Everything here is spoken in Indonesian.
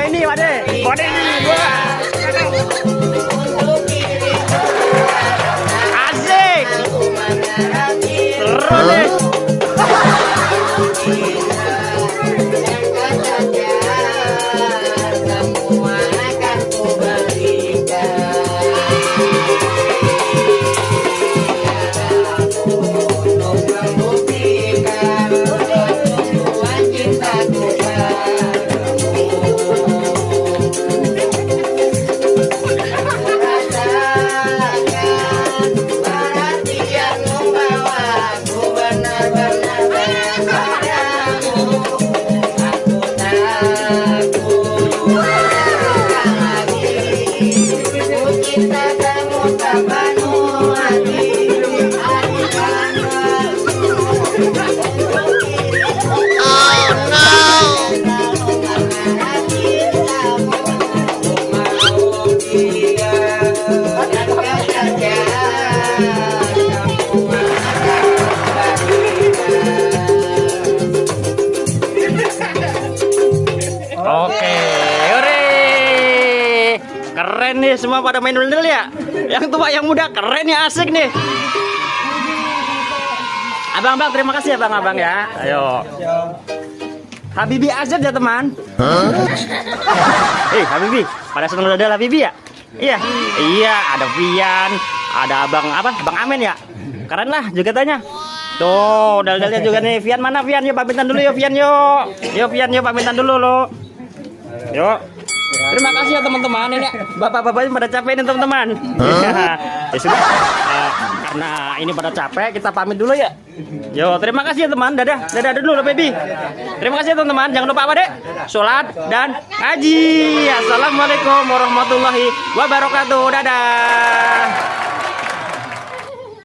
ini, Wade. Wade ini, gua. Asik. Seru nih. Oke, hore. Keren nih, semua pada main dulu ya. Yang tua, yang muda, keren nih, asik nih. Abang, terima kasih abang ya. Ayo. Habibi Azad ya teman. Habibi, pada seneng udah Habibi ya? Iya, ada Vian, ada abang Amen ya. Keren lah juga tanya. Tuh, dal-dalnya juga nih. Vian mana Vian? Yuk pamitan dulu yuk Vian yuk. Yuk Vian yuk pamitan dulu lo. Yuk. Terima kasih ya teman-teman. Ini bapak-bapaknya pada capek nih teman-teman. Ya sudah. Karena ini pada capek, kita pamit dulu ya. Yo, terima kasih ya teman. Dadah dulu baby. Terima kasih ya teman-teman. Jangan lupa apa dek? Sholat dan ngaji. Assalamualaikum warahmatullahi wabarakatuh. Dadah.